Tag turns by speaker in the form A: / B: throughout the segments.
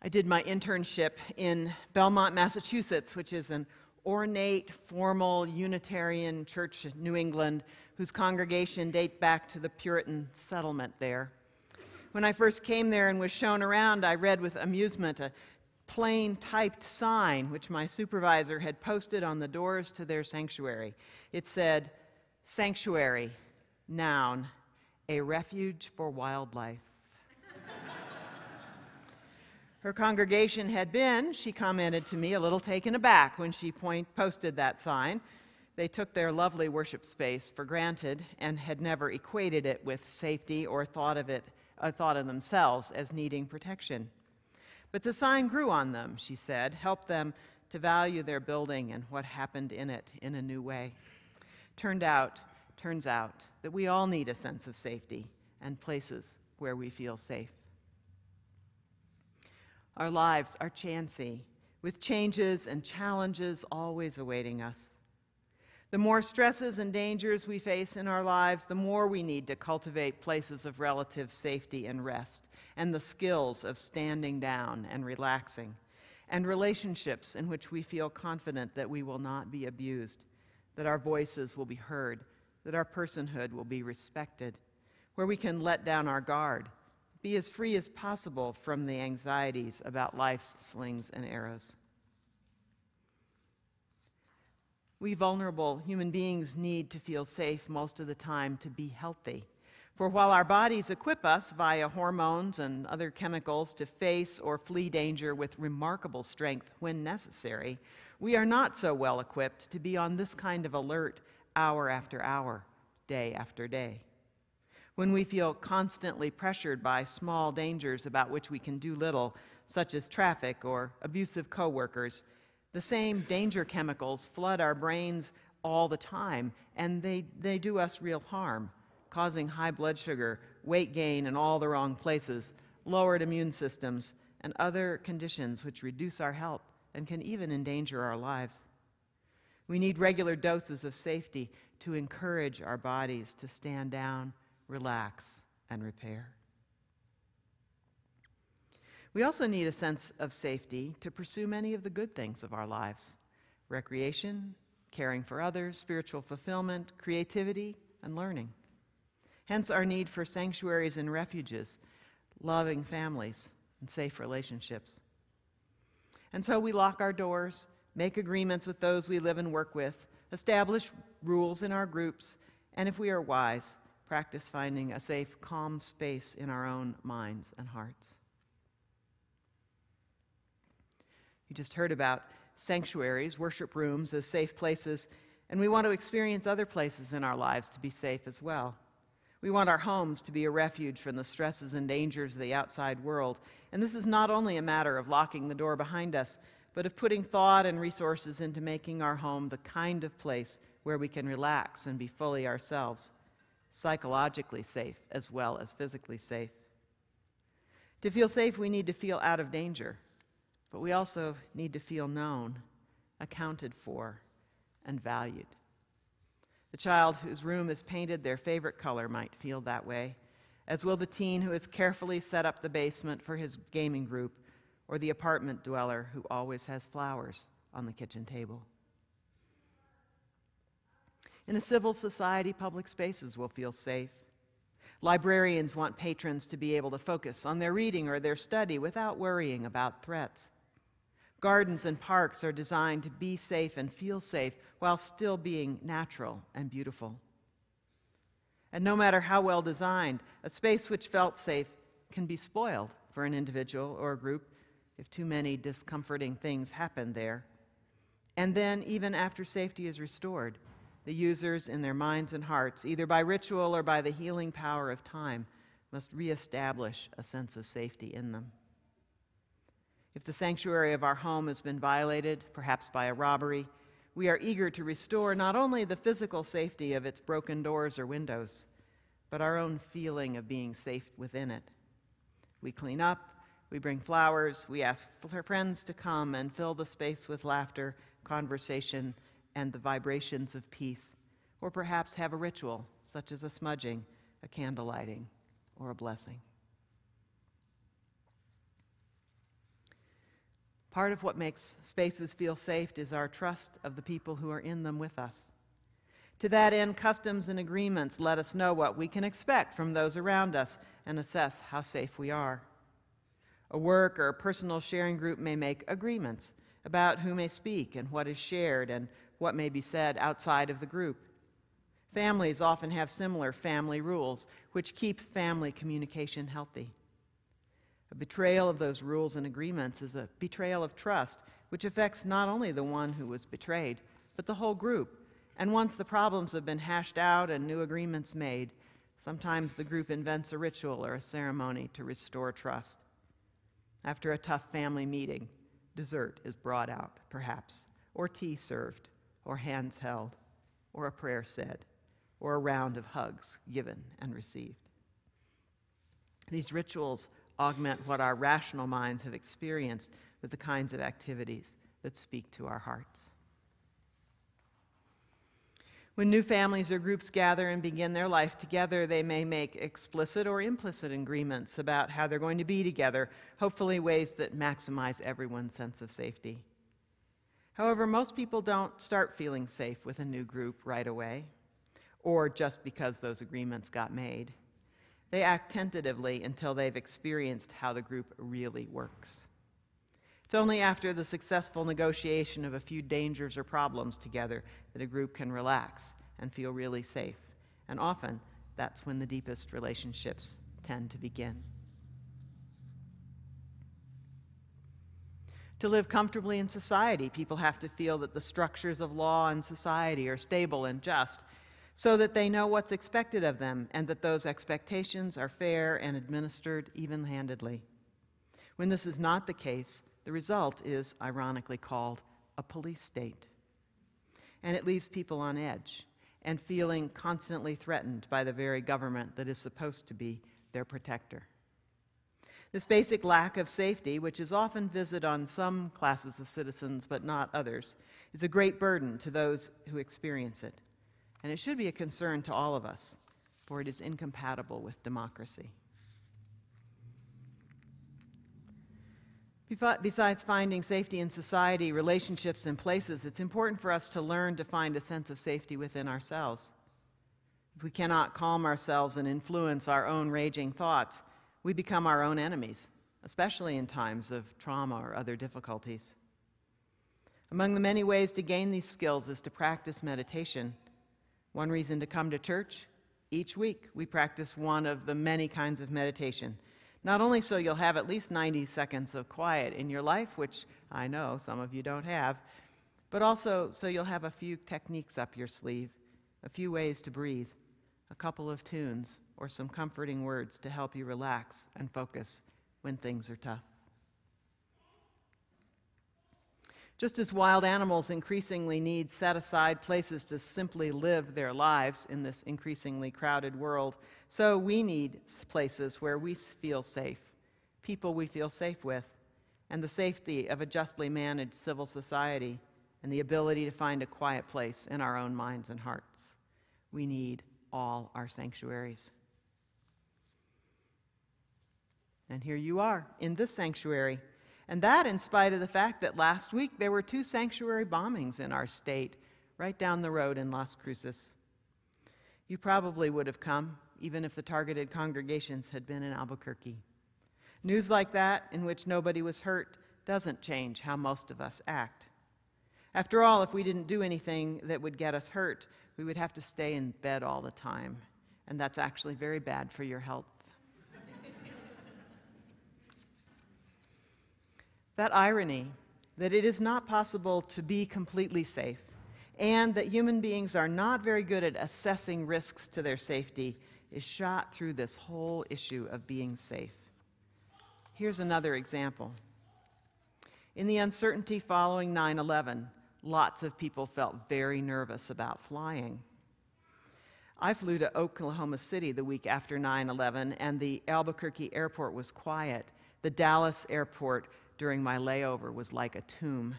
A: I did my internship in Belmont, Massachusetts, which is an ornate, formal Unitarian church in New England whose congregation dates back to the Puritan settlement there. When I first came there and was shown around, I read with amusement a plain typed sign which my supervisor had posted on the doors to their sanctuary. It said, "Sanctuary, noun, a refuge for wildlife." Her congregation had been, she commented to me, a little taken aback when she posted that sign. They took their lovely worship space for granted and had never equated it with safety or thought of themselves as needing protection. But the sign grew on them, she said, helped them to value their building and what happened in it in a new way. Turns out that we all need a sense of safety and places where we feel safe. Our lives are chancy, with changes and challenges always awaiting us. The more stresses and dangers we face in our lives, the more we need to cultivate places of relative safety and rest, and the skills of standing down and relaxing, and relationships in which we feel confident that we will not be abused, that our voices will be heard, that our personhood will be respected, where we can let down our guard, be as free as possible from the anxieties about life's slings and arrows. We vulnerable human beings need to feel safe most of the time to be healthy. For while our bodies equip us via hormones and other chemicals to face or flee danger with remarkable strength when necessary, we are not so well equipped to be on this kind of alert hour after hour, day after day. When we feel constantly pressured by small dangers about which we can do little, such as traffic or abusive coworkers, the same danger chemicals flood our brains all the time, and they do us real harm, causing high blood sugar, weight gain in all the wrong places, lowered immune systems, and other conditions which reduce our health and can even endanger our lives. We need regular doses of safety to encourage our bodies to stand down, relax, and repair. We also need a sense of safety to pursue many of the good things of our lives: recreation, caring for others, spiritual fulfillment, creativity, and learning. Hence our need for sanctuaries and refuges, loving families, and safe relationships. And so we lock our doors, make agreements with those we live and work with, establish rules in our groups, and if we are wise, practice finding a safe, calm space in our own minds and hearts. You just heard about sanctuaries, worship rooms as safe places, and we want to experience other places in our lives to be safe as well. We want our homes to be a refuge from the stresses and dangers of the outside world, and this is not only a matter of locking the door behind us, but of putting thought and resources into making our home the kind of place where we can relax and be fully ourselves, psychologically safe as well as physically safe. To feel safe, we need to feel out of danger, but we also need to feel known, accounted for, and valued. The child whose room is painted their favorite color might feel that way, as will the teen who has carefully set up the basement for his gaming group, or the apartment dweller who always has flowers on the kitchen table. In a civil society, public spaces will feel safe. Librarians want patrons to be able to focus on their reading or their study without worrying about threats. Gardens and parks are designed to be safe and feel safe while still being natural and beautiful. And no matter how well designed, a space which felt safe can be spoiled for an individual or a group if too many discomforting things happen there. And then, even after safety is restored, the users in their minds and hearts, either by ritual or by the healing power of time, must reestablish a sense of safety in them. If the sanctuary of our home has been violated, perhaps by a robbery, we are eager to restore not only the physical safety of its broken doors or windows, but our own feeling of being safe within it. We clean up, we bring flowers, we ask friends to come and fill the space with laughter, conversation, and the vibrations of peace, or perhaps have a ritual, such as a smudging, a candle lighting, or a blessing. Part of what makes spaces feel safe is our trust of the people who are in them with us. To that end, customs and agreements let us know what we can expect from those around us and assess how safe we are. A work or a personal sharing group may make agreements about who may speak and what is shared and what may be said outside of the group. Families often have similar family rules, which keeps family communication healthy. A betrayal of those rules and agreements is a betrayal of trust, which affects not only the one who was betrayed, but the whole group. And once the problems have been hashed out and new agreements made, sometimes the group invents a ritual or a ceremony to restore trust. After a tough family meeting, dessert is brought out, perhaps, or tea served, or hands held, or a prayer said, or a round of hugs given and received. These rituals augment what our rational minds have experienced with the kinds of activities that speak to our hearts. When new families or groups gather and begin their life together, they may make explicit or implicit agreements about how they're going to be together, hopefully ways that maximize everyone's sense of safety. However, most people don't start feeling safe with a new group right away, or just because those agreements got made. They act tentatively until they've experienced how the group really works. It's only after the successful negotiation of a few dangers or problems together that a group can relax and feel really safe. And often, that's when the deepest relationships tend to begin. To live comfortably in society, people have to feel that the structures of law and society are stable and just, so that they know what's expected of them and that those expectations are fair and administered even-handedly. When this is not the case, the result is ironically called a police state. And it leaves people on edge and feeling constantly threatened by the very government that is supposed to be their protector. This basic lack of safety, which is often visited on some classes of citizens but not others, is a great burden to those who experience it. And it should be a concern to all of us, for it is incompatible with democracy. Besides finding safety in society, relationships, and places, it's important for us to learn to find a sense of safety within ourselves. If we cannot calm ourselves and influence our own raging thoughts, we become our own enemies, especially in times of trauma or other difficulties. Among the many ways to gain these skills is to practice meditation. One reason to come to church: each week we practice one of the many kinds of meditation. Not only so you'll have at least 90 seconds of quiet in your life, which I know some of you don't have, but also so you'll have a few techniques up your sleeve, a few ways to breathe, a couple of tunes, or some comforting words to help you relax and focus when things are tough. Just as wild animals increasingly need set-aside places to simply live their lives in this increasingly crowded world, so we need places where we feel safe, people we feel safe with, and the safety of a justly managed civil society, and the ability to find a quiet place in our own minds and hearts. We need all our sanctuaries. And here you are, in this sanctuary. And that in spite of the fact that last week there were 2 sanctuary bombings in our state, right down the road in Las Cruces. You probably would have come, even if the targeted congregations had been in Albuquerque. News like that, in which nobody was hurt, doesn't change how most of us act. After all, if we didn't do anything that would get us hurt, we would have to stay in bed all the time. And that's actually very bad for your health. That irony, that it is not possible to be completely safe, and that human beings are not very good at assessing risks to their safety, is shot through this whole issue of being safe. Here's another example. In the uncertainty following 9/11, lots of people felt very nervous about flying. I flew to Oklahoma City the week after 9/11, and the Albuquerque airport was quiet. The Dallas airport during my layover was like a tomb.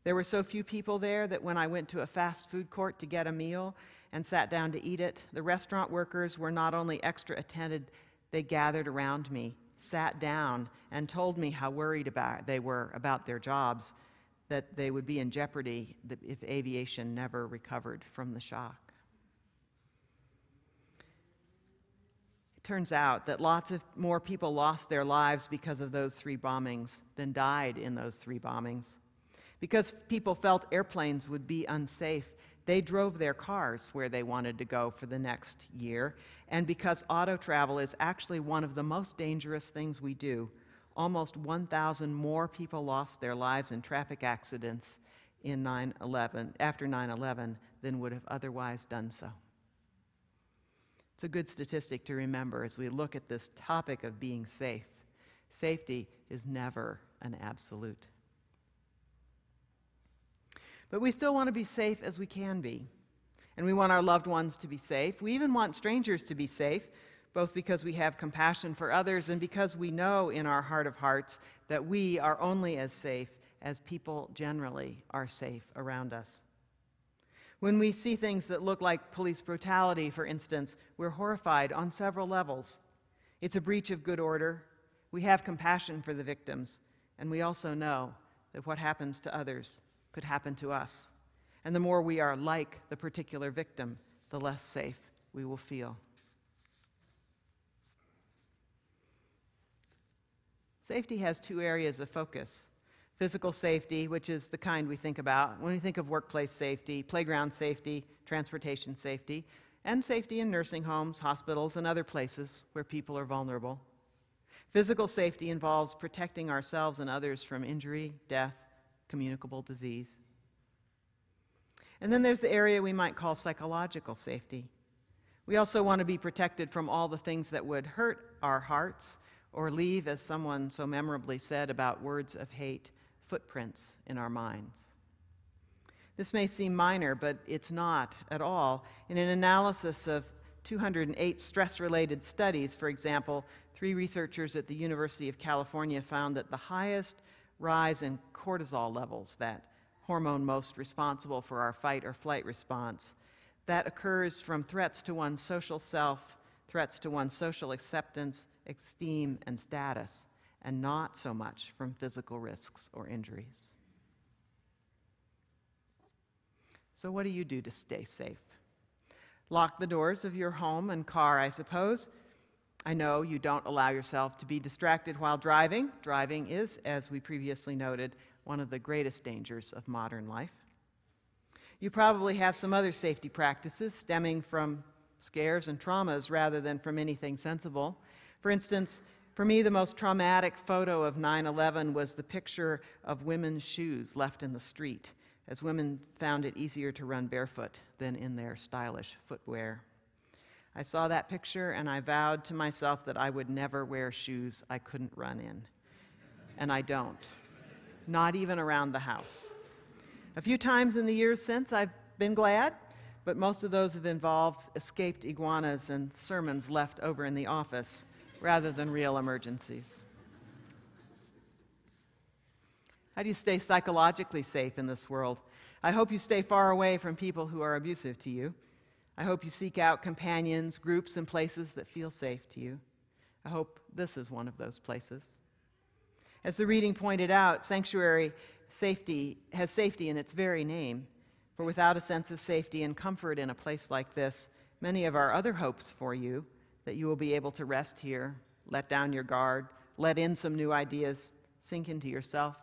A: There were so few people there that when I went to a fast food court to get a meal and sat down to eat it, the restaurant workers were not only extra attentive, they gathered around me sat down and told me how worried they were about their jobs, that they would be in jeopardy if aviation never recovered from the shock. It turns out that lots of more people lost their lives because of those 3 bombings than died in those 3 bombings. Because people felt airplanes would be unsafe, they drove their cars where they wanted to go for the next year. And because auto travel is actually one of the most dangerous things we do, almost 1,000 more people lost their lives in traffic accidents after 9/11 than would have otherwise done so. It's a good statistic to remember as we look at this topic of being safe. Safety is never an absolute. But we still want to be safe as we can be. And we want our loved ones to be safe. We even want strangers to be safe, both because we have compassion for others and because we know in our heart of hearts that we are only as safe as people generally are safe around us. When we see things that look like police brutality, for instance, we're horrified on several levels. It's a breach of good order. We have compassion for the victims, and we also know that what happens to others could happen to us. And the more we are like the particular victim, the less safe we will feel. Safety has 2 areas of focus. Physical safety, which is the kind we think about when we think of workplace safety, playground safety, transportation safety, and safety in nursing homes, hospitals, and other places where people are vulnerable. Physical safety involves protecting ourselves and others from injury, death, communicable disease. And then there's the area we might call psychological safety. We also want to be protected from all the things that would hurt our hearts or leave, as someone so memorably said about words of hate, footprints in our minds. This may seem minor, but it's not at all. In an analysis of 208 stress-related studies, for example, 3 researchers at the University of California found that the highest rise in cortisol levels, that hormone most responsible for our fight or flight response, that occurs from threats to one's social self, threats to one's social acceptance, esteem, and status, and not so much from physical risks or injuries. So what do you do to stay safe? Lock the doors of your home and car, I suppose. I know you don't allow yourself to be distracted while driving. Driving is, as we previously noted, one of the greatest dangers of modern life. You probably have some other safety practices stemming from scares and traumas rather than from anything sensible. For instance, for me, the most traumatic photo of 9/11 was the picture of women's shoes left in the street, as women found it easier to run barefoot than in their stylish footwear. I saw that picture and I vowed to myself that I would never wear shoes I couldn't run in. And I don't. Not even around the house. A few times in the years since, I've been glad, but most of those have involved escaped iguanas and sermons left over in the office rather than real emergencies. How do you stay psychologically safe in this world? I hope you stay far away from people who are abusive to you. I hope you seek out companions, groups, and places that feel safe to you. I hope this is one of those places. As the reading pointed out, sanctuary safety has safety in its very name. For without a sense of safety and comfort in a place like this, many of our other hopes for you, that you will be able to rest here, let down your guard, let in some new ideas, sink into yourself,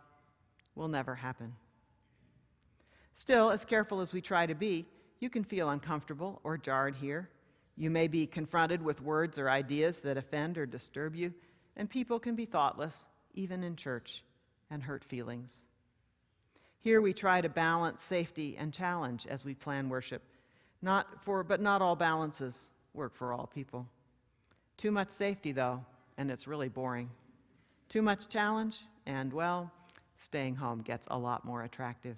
A: will never happen. Still, as careful as we try to be, you can feel uncomfortable or jarred here. You may be confronted with words or ideas that offend or disturb you, and people can be thoughtless, even in church, and hurt feelings. Here we try to balance safety and challenge as we plan worship. But not all balances work for all people. Too much safety, though, and it's really boring. Too much challenge, and, well, staying home gets a lot more attractive.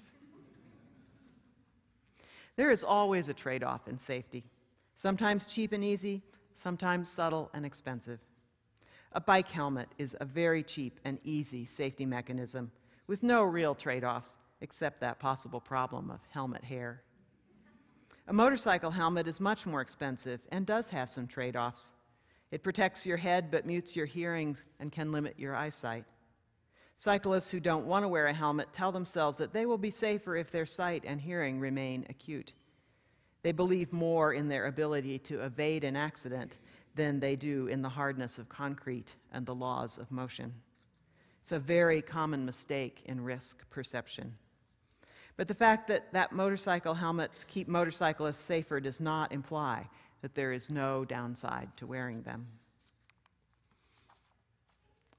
A: There is always a trade-off in safety, sometimes cheap and easy, sometimes subtle and expensive. A bike helmet is a very cheap and easy safety mechanism with no real trade-offs except that possible problem of helmet hair. A motorcycle helmet is much more expensive and does have some trade-offs. It protects your head but mutes your hearing and can limit your eyesight. Cyclists who don't want to wear a helmet tell themselves that they will be safer if their sight and hearing remain acute. They believe more in their ability to evade an accident than they do in the hardness of concrete and the laws of motion. It's a very common mistake in risk perception. But the fact that motorcycle helmets keep motorcyclists safer does not imply that there is no downside to wearing them.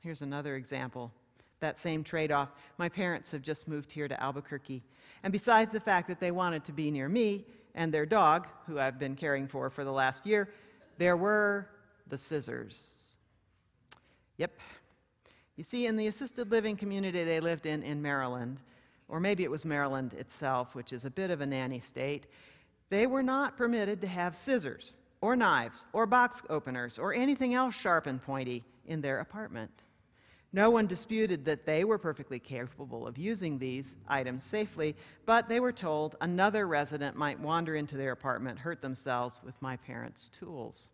A: Here's another example. That same trade-off. My parents have just moved here to Albuquerque, and besides the fact that they wanted to be near me and their dog, who I've been caring for the last year, there were the scissors. Yep. You see, in the assisted living community they lived in Maryland, or maybe it was Maryland itself, which is a bit of a nanny state, they were not permitted to have scissors or knives or box openers or anything else sharp and pointy in their apartment. No one disputed that they were perfectly capable of using these items safely, but they were told another resident might wander into their apartment, hurt themselves with my parents' tools.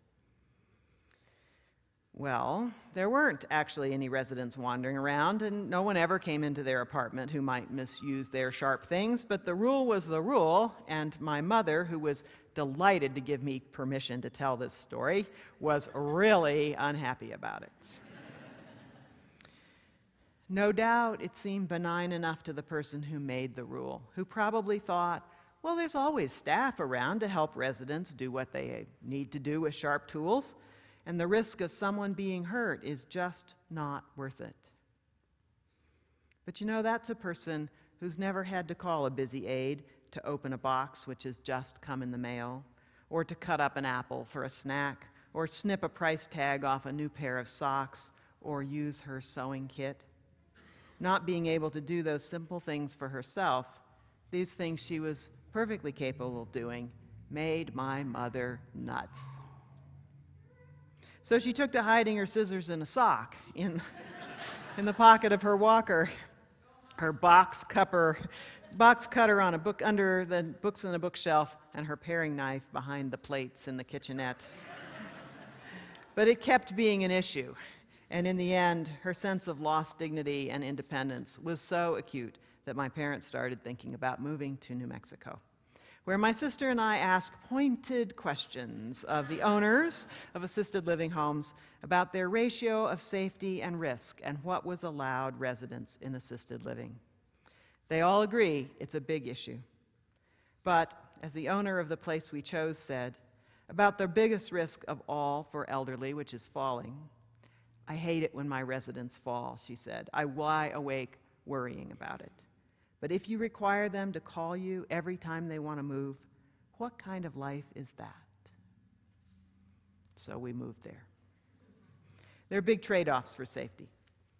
A: Well, there weren't actually any residents wandering around, and no one ever came into their apartment who might misuse their sharp things, but the rule was the rule, and my mother, who was delighted to give me permission to tell this story, was really unhappy about it. No doubt it seemed benign enough to the person who made the rule, who probably thought, well, there's always staff around to help residents do what they need to do with sharp tools, and the risk of someone being hurt is just not worth it. But you know, that's a person who's never had to call a busy aide to open a box which has just come in the mail, or to cut up an apple for a snack, or snip a price tag off a new pair of socks, or use her sewing kit. Not being able to do those simple things for herself, these things she was perfectly capable of doing, made my mother nuts. So she took to hiding her scissors in a sock in the pocket of her walker, her box cutter on a book under the books on the bookshelf, and her paring knife behind the plates in the kitchenette. But it kept being an issue. And in the end, her sense of lost dignity and independence was so acute that my parents started thinking about moving to New Mexico, where my sister and I asked pointed questions of the owners of assisted living homes about their ratio of safety and risk and what was allowed residents in assisted living. They all agree it's a big issue. But, as the owner of the place we chose said, about the biggest risk of all for elderly, which is falling, I hate it when my residents fall, she said. I lie awake worrying about it. But if you require them to call you every time they want to move, what kind of life is that? So we moved there. There are big trade-offs for safety,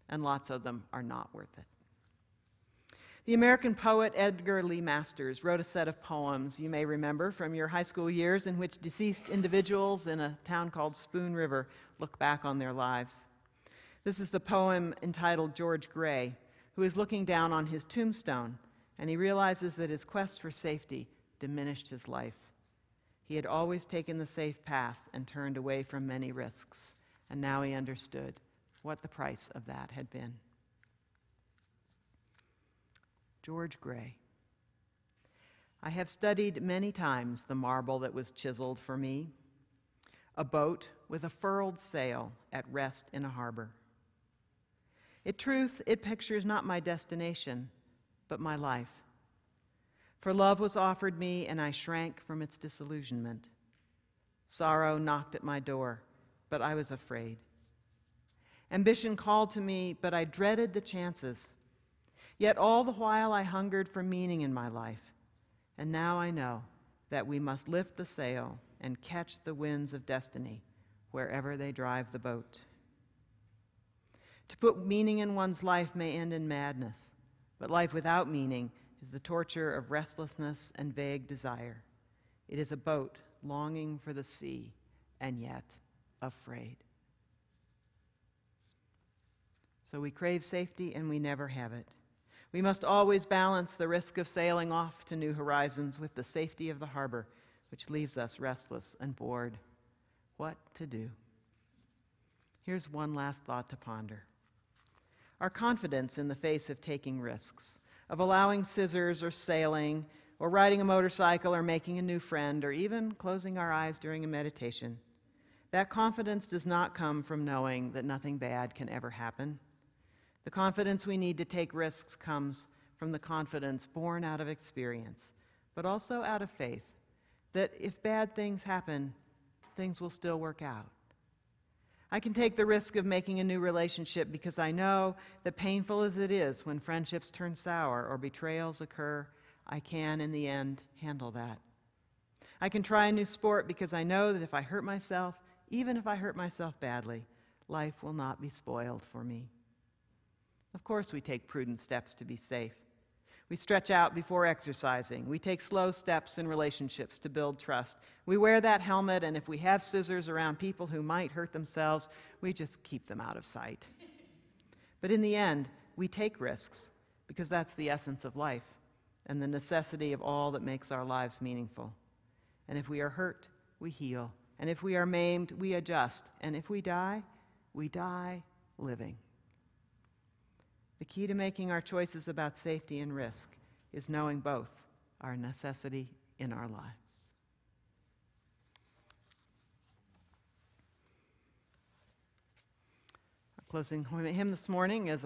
A: and lots of them are not worth it. The American poet Edgar Lee Masters wrote a set of poems you may remember from your high school years in which deceased individuals in a town called Spoon River look back on their lives. This is the poem entitled George Gray, who is looking down on his tombstone, and he realizes that his quest for safety diminished his life. He had always taken the safe path and turned away from many risks, and now he understood what the price of that had been. George Gray. I have studied many times the marble that was chiseled for me, a boat with a furled sail at rest in a harbor. In truth, it pictures not my destination, but my life. For love was offered me, and I shrank from its disillusionment. Sorrow knocked at my door, but I was afraid. Ambition called to me, but I dreaded the chances. Yet all the while I hungered for meaning in my life, and now I know that we must lift the sail and catch the winds of destiny wherever they drive the boat. To put meaning in one's life may end in madness, but life without meaning is the torture of restlessness and vague desire. It is a boat longing for the sea and yet afraid. So we crave safety and we never have it. We must always balance the risk of sailing off to new horizons with the safety of the harbor, which leaves us restless and bored. What to do? Here's one last thought to ponder. Our confidence in the face of taking risks, of allowing scissors or sailing, or riding a motorcycle or making a new friend, or even closing our eyes during a meditation, that confidence does not come from knowing that nothing bad can ever happen. The confidence we need to take risks comes from the confidence born out of experience, but also out of faith, that if bad things happen, things will still work out. I can take the risk of making a new relationship because I know that painful as it is when friendships turn sour or betrayals occur, I can, in the end, handle that. I can try a new sport because I know that if I hurt myself, even if I hurt myself badly, life will not be spoiled for me. Of course, we take prudent steps to be safe. We stretch out before exercising. We take slow steps in relationships to build trust. We wear that helmet, and if we have scissors around people who might hurt themselves, we just keep them out of sight. But in the end, we take risks because that's the essence of life and the necessity of all that makes our lives meaningful. And if we are hurt, we heal. And if we are maimed, we adjust. And if we die living. The key to making our choices about safety and risk is knowing both are a necessity in our lives. Our closing hymn this morning is